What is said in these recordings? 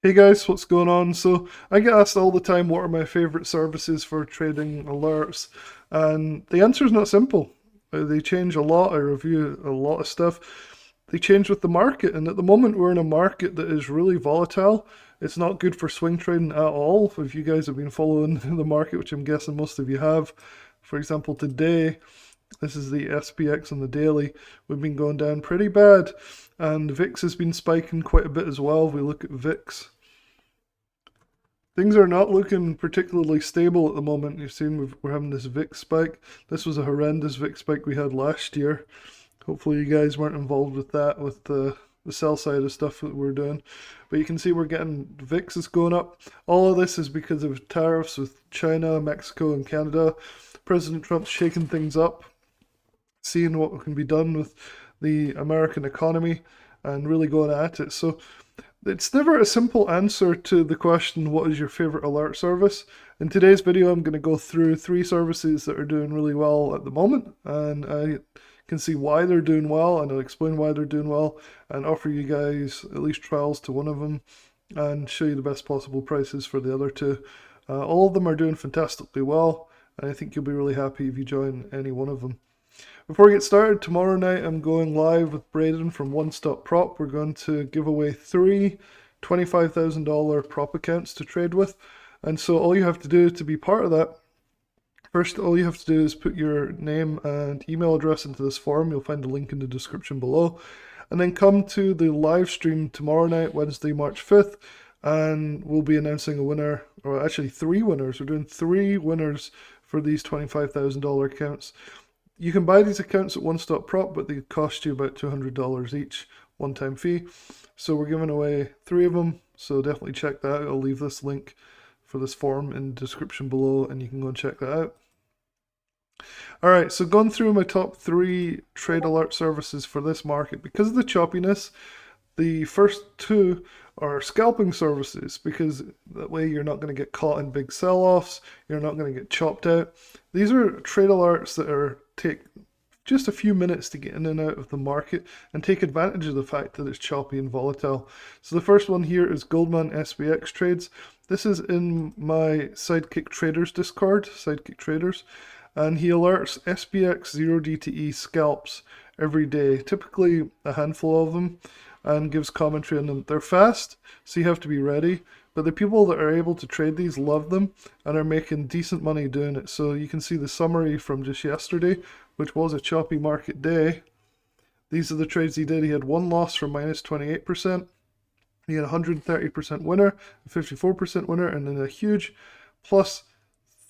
Hey guys, what's going on? So I get asked all the time what are my favorite services for trading alerts, and the answer is not simple. They change a lot. I review a lot of stuff. They change with the market, and at the moment we're in a market that is really volatile. It's not good for swing trading at all. If you guys have been following the market, which I'm guessing most of you have, for example, today this is the SPX on the daily. We've been going down pretty bad, and VIX has been spiking quite a bit as well. If we look at VIX. Things are not looking particularly stable at the moment. You've seen we're having this VIX spike. This was a horrendous VIX spike we had last year. Hopefully you guys weren't involved with that, with the sell side of stuff that we're doing. But you can see we're getting VIX is going up. All of this is because of tariffs with China, Mexico, and Canada. President Trump's shaking things up, seeing what can be done with the American economy and really going at it. So it's never a simple answer to the question, what is your favorite alert service? In today's video, I'm going to go through three services that are doing really well at the moment, and I can see why they're doing well, and I'll explain why they're doing well, and offer you guys at least trials to one of them, and show you the best possible prices for the other two. All of them are doing fantastically well, and I think you'll be really happy if you join any one of them. Before we get started, tomorrow night I'm going live with Braden from One Stop Prop. We're going to give away three $25,000 prop accounts to trade with. And so all you have to do to be part of that, first all you have to do is put your name and email address into this form. You'll find the link in the description below. And then come to the live stream tomorrow night, Wednesday, March 5th, and we'll be announcing a winner, or actually three winners. We're doing three winners for these $25,000 accounts. You can buy these accounts at One Stop Prop, but they cost you about $200 each, one-time fee. So we're giving away three of them, so definitely check that out. I'll leave this link for this form in the description below, and you can go and check that out. All right, so going through my top three trade alert services for this market, because of the choppiness, the first two are scalping services, because that way you're not going to get caught in big sell-offs, you're not going to get chopped out. These are trade alerts that are take just a few minutes to get in and out of the market and take advantage of the fact that it's choppy and volatile. So the first one here is Goldman SPX trades. This is in my Sidekick Traders Discord, Sidekick Traders, and he alerts SPX 0DTE scalps every day, typically a handful of them, and gives commentary on them. They're fast, so you have to be ready, but the people that are able to trade these love them and are making decent money doing it. So you can see the summary from just yesterday, which was a choppy market day. These are the trades he did. He had one loss for minus 28%. He had a 130% winner, a 54% winner, and then a huge plus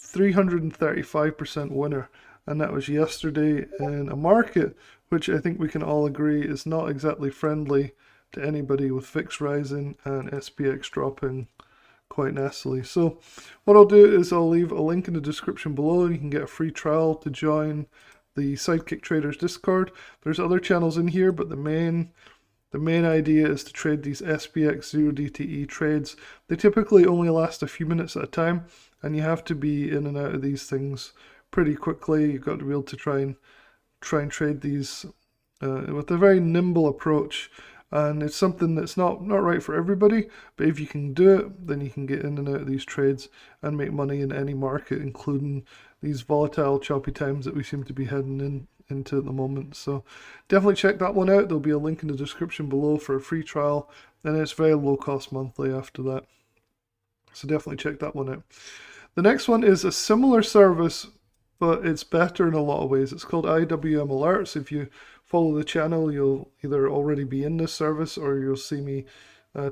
335% winner. And that was yesterday in a market which I think we can all agree is not exactly friendly to anybody, with VIX rising and SPX dropping quite nastily. So what I'll do is I'll leave a link in the description below, and you can get a free trial to join the Sidekick Traders Discord. There's other channels in here, but the main idea is to trade these SPX 0DTE trades. They typically only last a few minutes at a time, and you have to be in and out of these things pretty quickly. You've got to be able to try and trade these with a very nimble approach. And it's something that's not right for everybody, but if you can do it, then you can get in and out of these trades and make money in any market, including these volatile, choppy times that we seem to be heading into at the moment. So definitely check that one out. There'll be a link in the description below for a free trial, and it's very low cost monthly after that. So definitely check that one out. The next one is a similar service, but it's better in a lot of ways. It's called IWM Alerts. If you follow the channel, you'll either already be in this service or you'll see me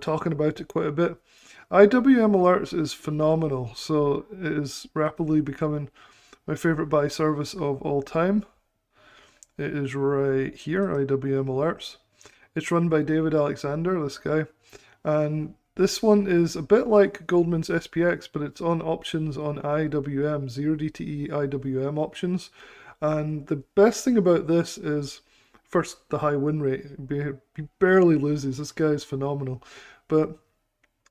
talking about it quite a bit. IWM Alerts is phenomenal. So it is rapidly becoming my favorite buy service of all time. It is right here, IWM Alerts. It's run by David Alexander, this guy. And this one is a bit like Goldman's SPX, but it's on options on IWM, 0DTE IWM options. And the best thing about this is, first, the high win rate. He barely loses. This guy is phenomenal. But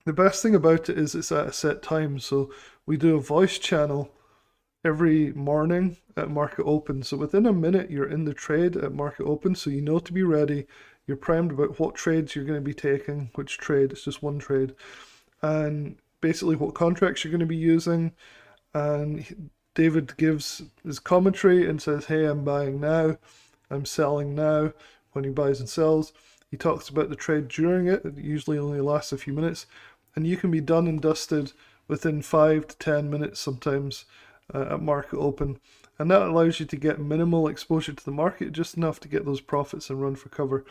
the best thing about it is it's at a set time. So we do a voice channel every morning at market open. So within a minute, you're in the trade at market open. So you know to be ready. You're primed about what trades you're going to be taking, which trade. It's just one trade. and basically what contracts you're going to be using. And David gives his commentary and says, hey, I'm buying now, I'm selling now, when he buys and sells. He talks about the trade during it. It usually only lasts a few minutes. And you can be done and dusted within 5 to 10 minutes sometimes at market open. And that allows you to get minimal exposure to the market, just enough to get those profits and run for cover.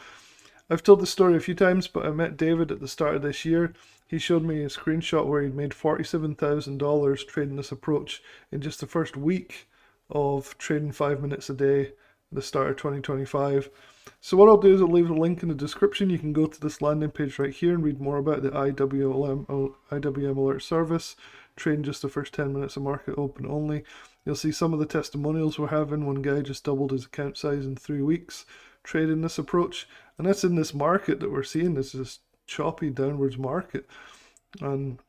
I've told the story a few times, but I met David at the start of this year. He showed me a screenshot where he'd made $47,000 trading this approach in just the first week of trading 5 minutes a day at the start of 2025. So what I'll do is I'll leave a link in the description. You can go to this landing page right here and read more about the IWM alert service, trading just the first 10 minutes of market open only. You'll see some of the testimonials we're having. One guy just doubled his account size in 3 weeks trading this approach, and that's in this market that we're seeing. This is choppy downwards market, and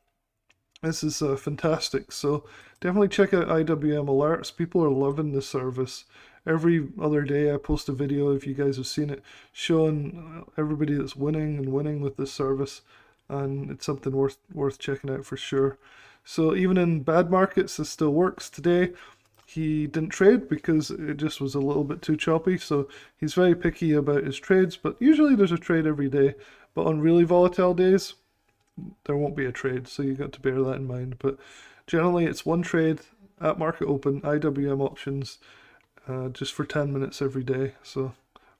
this is fantastic. So definitely check out IWM alerts. People are loving this service. Every other day I post a video, if you guys have seen it, showing everybody that's winning and winning with this service, and it's something worth checking out for sure. So even in bad markets, this still works. Today he didn't trade because it just was a little bit too choppy, so he's very picky about his trades, but usually there's a trade every day. But on really volatile days, there won't be a trade, so you got to bear that in mind. But generally it's one trade at market open, IWM options, just for 10 minutes every day, so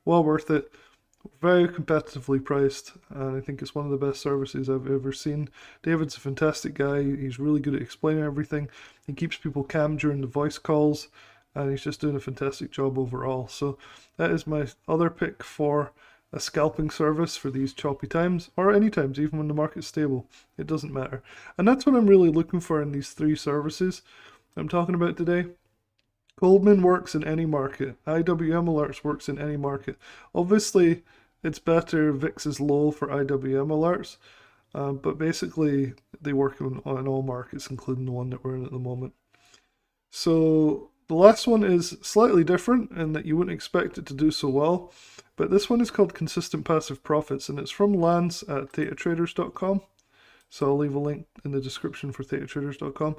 well worth it. Very competitively priced, and I think it's one of the best services I've ever seen. David's a fantastic guy. He's really good at explaining everything. He keeps people calm during the voice calls, and he's just doing a fantastic job overall. So that is my other pick for a scalping service for these choppy times, or any times, even when the market's stable. It doesn't matter. And that's what I'm really looking for in these 3 services I'm talking about today. Goldman works in any market. IWM alerts works in any market. Obviously, it's better VIX is low for IWM alerts, but basically they work on all markets, including the one that we're in at the moment. So the last one is slightly different in that you wouldn't expect it to do so well, but this one is called Consistent Passive Profits, and it's from Lance at ThetaTraders.com. So I'll leave a link in the description for ThetaTraders.com.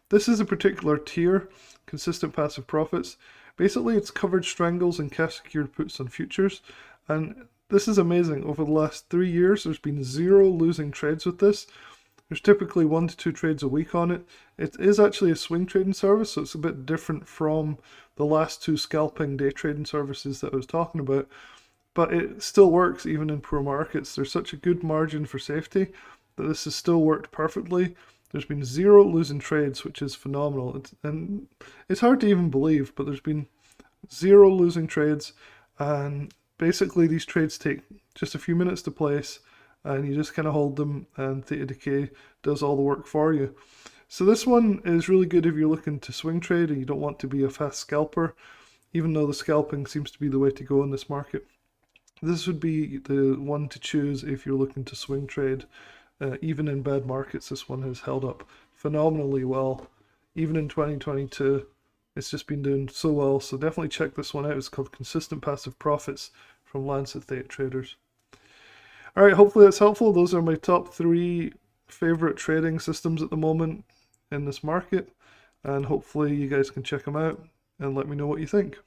This is a particular tier, Consistent Passive Profits. Basically, it's covered strangles and cash secured puts on futures. And this is amazing. Over the last 3 years, there's been 0 losing trades with this. There's typically 1 to 2 trades a week on it. It is actually a swing trading service, so it's a bit different from the last 2 scalping day trading services that I was talking about. But it still works even in poor markets. There's such a good margin for safety that this has still worked perfectly. There's been 0 losing trades, which is phenomenal. And it's hard to even believe, but there's been 0 losing trades. And basically these trades take just a few minutes to place, and you just kind of hold them, and Theta Decay does all the work for you. So this one is really good if you're looking to swing trade and you don't want to be a fast scalper, even though the scalping seems to be the way to go in this market. This would be the one to choose if you're looking to swing trade. Even in bad markets, this one has held up phenomenally well. Even in 2022, it's just been doing so well. So definitely check this one out. It's called Consistent Passive Profits from Lance at Theta Traders. All right, hopefully that's helpful. Those are my top 3 favorite trading systems at the moment in this market. And hopefully you guys can check them out and let me know what you think.